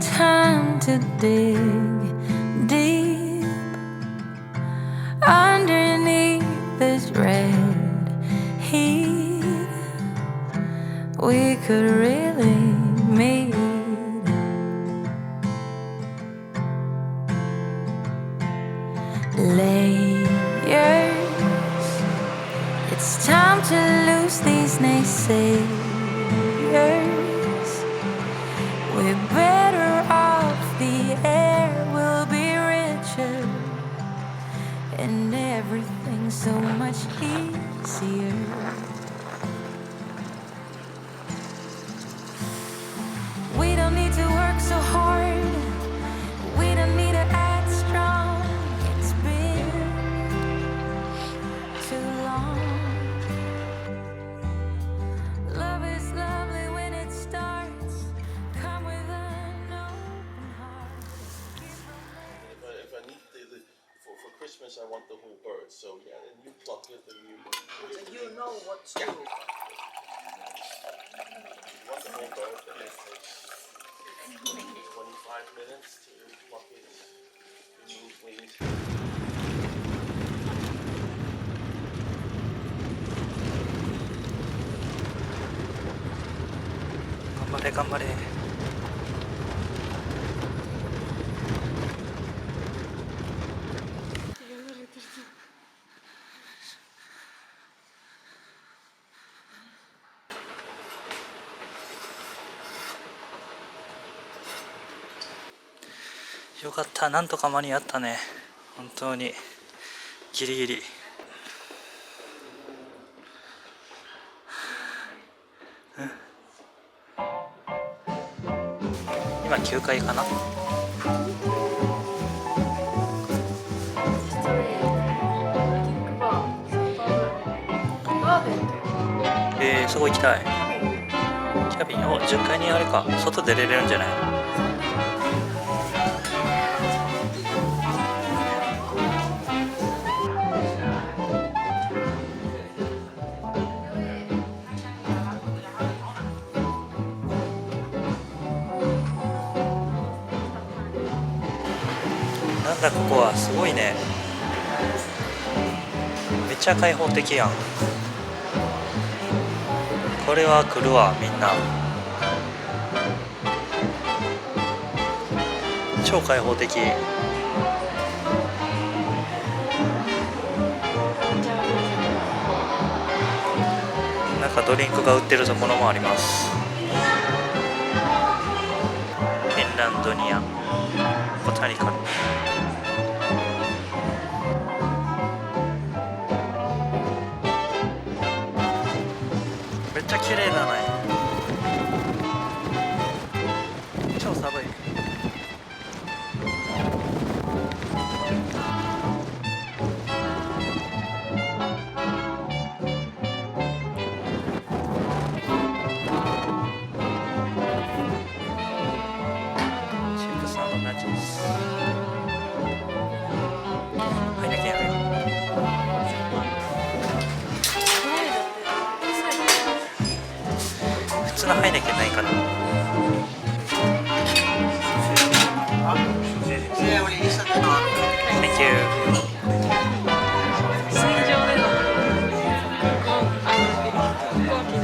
time to dig deep underneath this red heat. We could really meet. Layers, it's time to lose these naysayers. We're better off, the air will be richer, and everything's so much easier. We don't need to work so hard, we don't need to act strong. It's been too long. Love is lovely when it starts. Come with an open heart. If I need for Christmas, I want the whole bird. So yeah, and you pluck it and you. You know what to do. You want the whole bird, then it takes 25 minutes to pluck it. Remove wings. 頑張れ頑張れ。よかった、なんとか間に合ったね。本当にギリギリ。今9階かな。そこ行きたい。キャビンを10階にあれか、外出れるんじゃない？なんだここはすごいね。めっちゃ開放的やん。これは来るわ、みんな。超開放的。なんかドリンクが売ってるところもあります。フィンランドニアボタニカル。めっちゃ綺麗だね。超寒い。シックさんのナチス。ハイネケンあるよ。普通のハイネケンないかな。Thank you。水上での飛行機で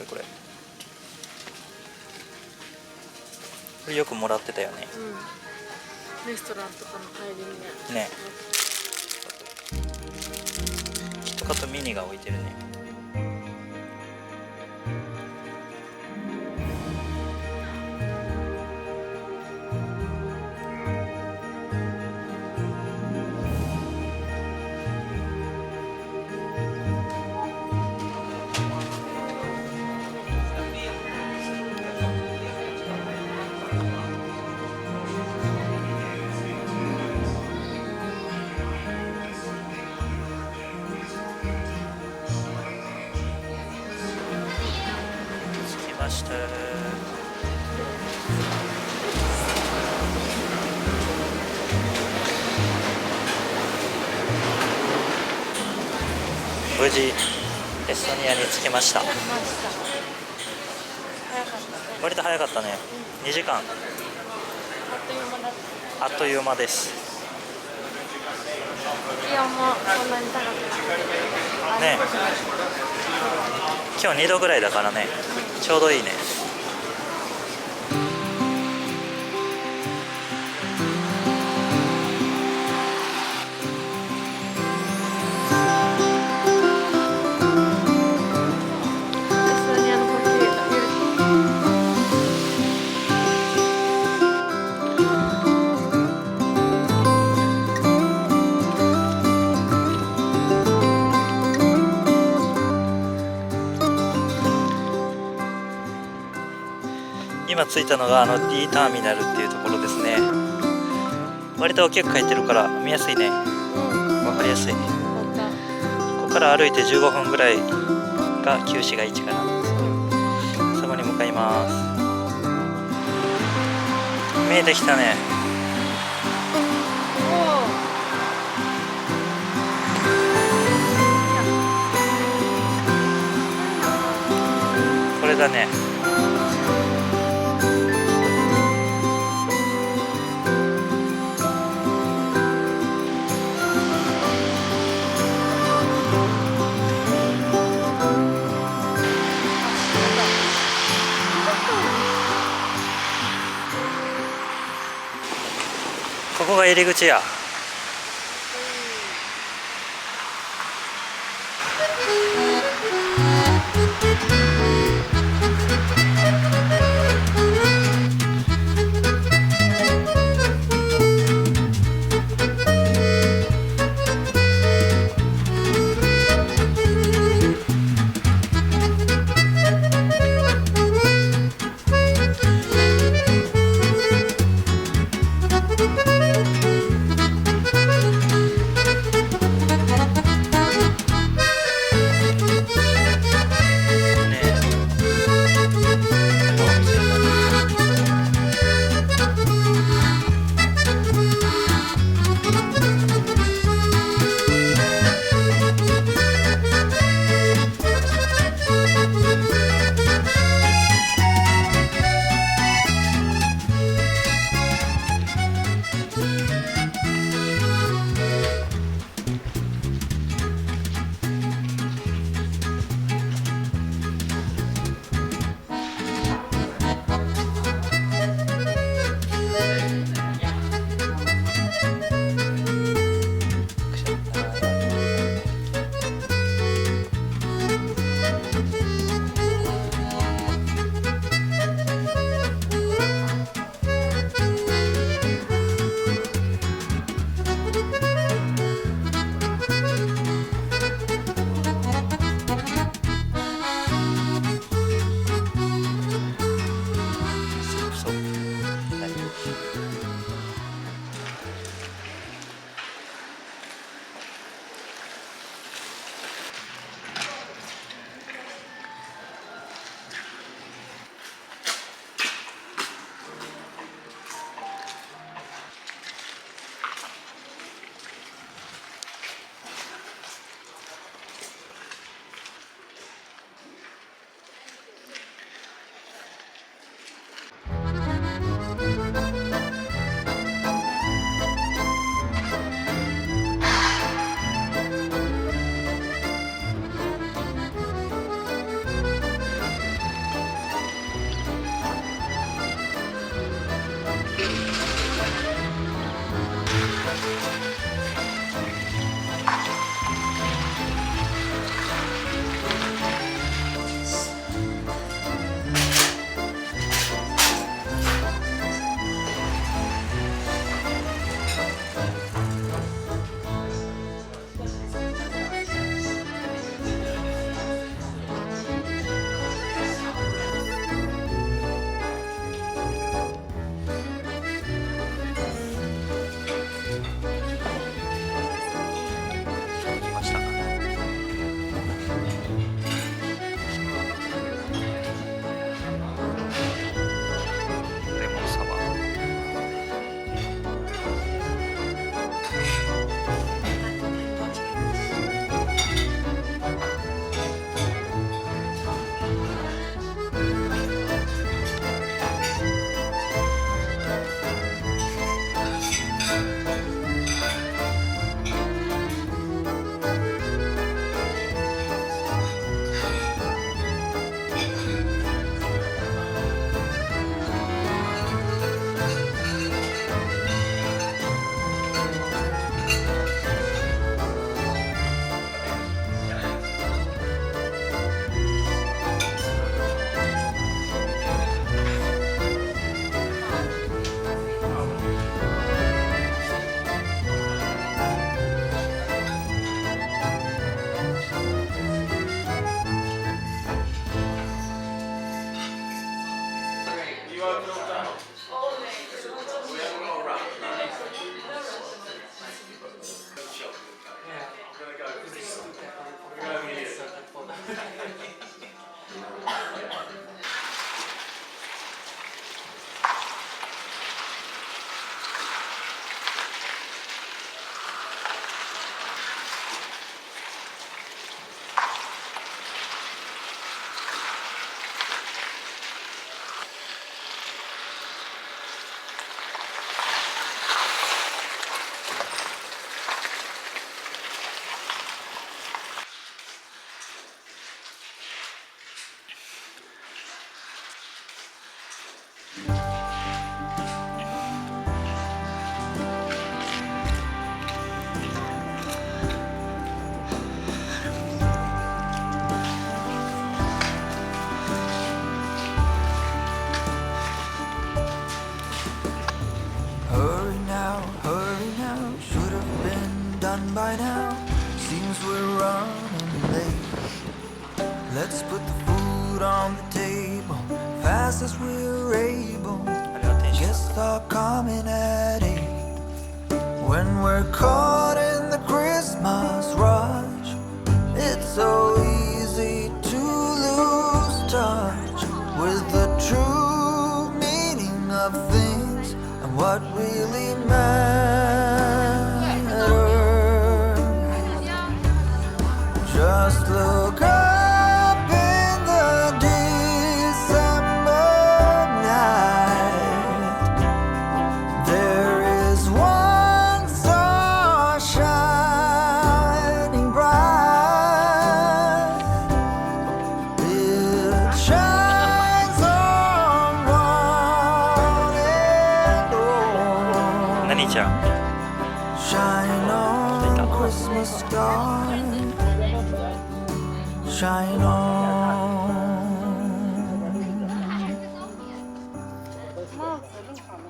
これよくもらってたよね。レストランとかの帰りにね。キットカットミニが置いてるね。着きました。無事エストニアに着きました。来ました。早かったね。割と早かったね。2時間。あっという間だった。あっという間です。気温もそんなに高くなくてね。今日2度ぐらいだからね。ちょうどいいね。エストニアの風景が見る今着いたのがD ターミナルっていうところですね。割と大きく書いてるから見やすいね。わかりやすい。ここから歩いて15分ぐらいが旧市街地かな。そこに向かいます。見えてきたね。これだね。ここが入り口や。done by now. Seems we're running late. Let's put the food on the table fast as we're able. あれはテンション Guests are coming at 8. When we're caught in the Christmas rush, it's so easy to lose touch with the true meaning of things and what really matters. Just look up in the December night. There is one star shining bright. It shines on one and all. 何ちゃん Shine on, Christmas star. Shine on. マークするかな。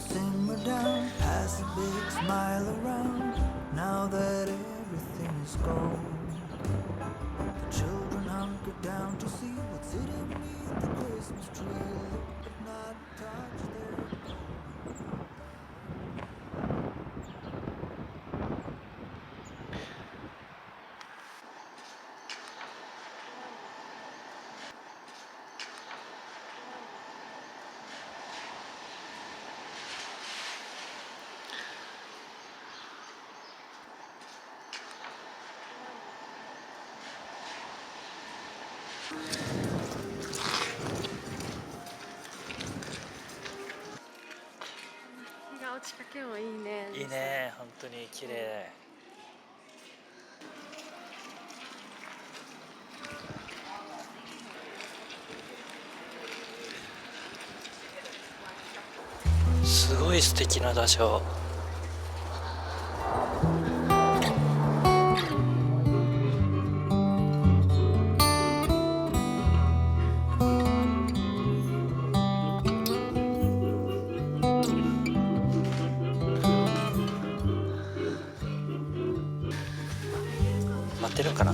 Simmer down, pass a big smile around. Now that everything is gone, the children hunker down to see what's hidden beneath the Christmas tree. Look but not touch their日が落ちかけもいいね。いいね、本当に綺麗。すごい素敵な場所。待ってるかな。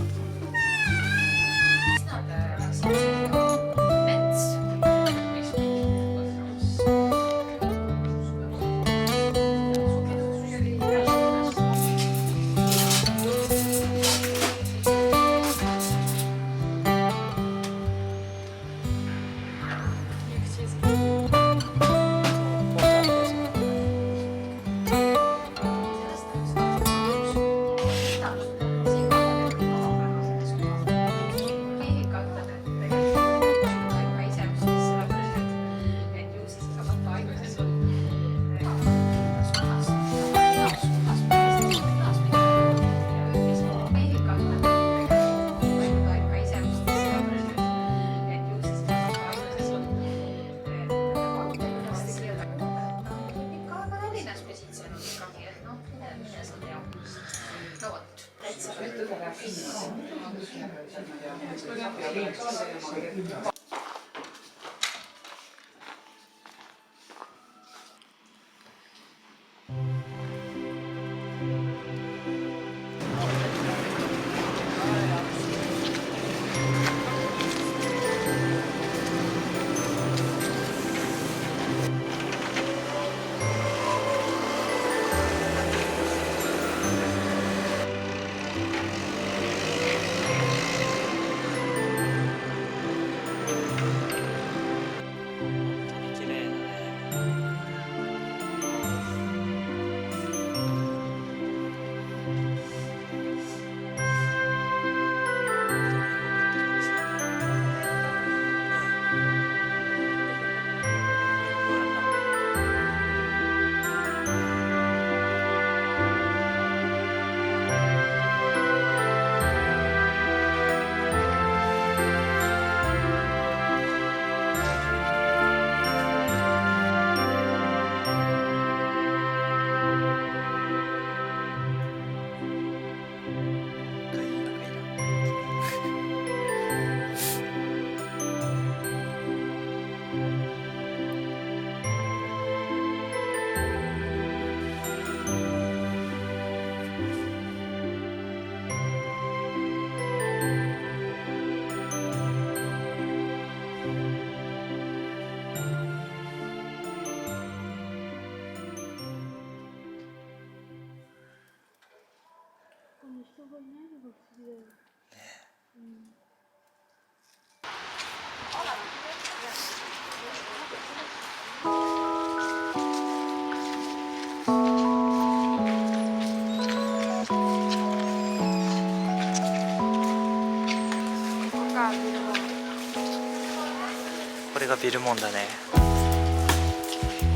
これがビルモンだね。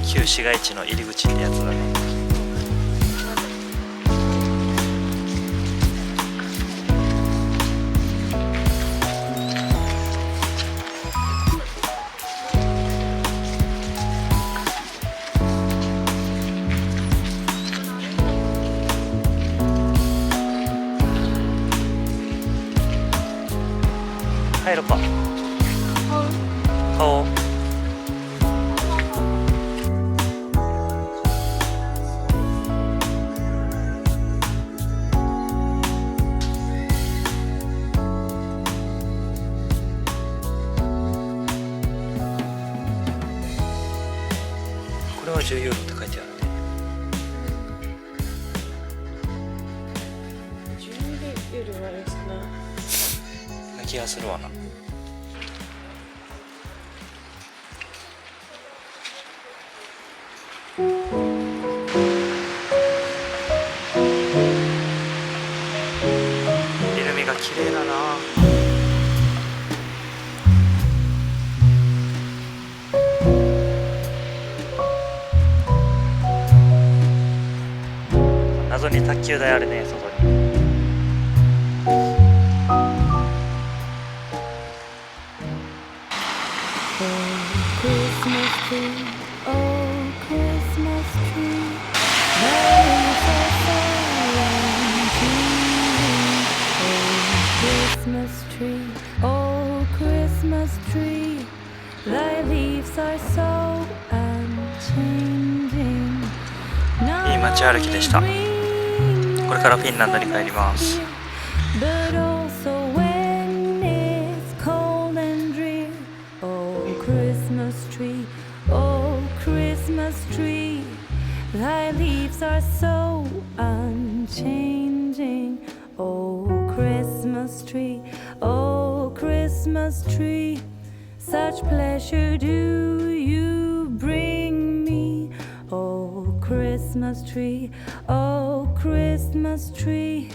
旧市街地の入り口ってやつだね。入ろうか。買おう。これは10ユーロって書いてあるね。10ユーロは安くないな気がするわな。イルミが綺麗だな。謎に卓球台あるね、外に。Christmas tree, oh Christmas tree, thy leaves are so unchanging. いい街歩きでした。これからフィンランドに帰ります。But also when it's cold and drear, oh Christmas tree, oh Christmas tree, thy leaves are so unchanging. Oh Christmas tree, oh Christmas tree, such pleasure do you bring me. Oh Christmas tree, oh Christmas tree,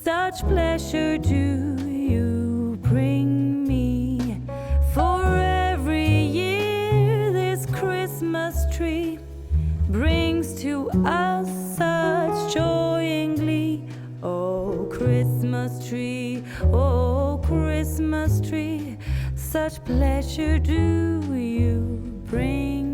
such pleasure do you bring me. For every year this Christmas tree brings to us such joy and glee. Oh Christmas tree, oh Christmas tree, such pleasure do you bring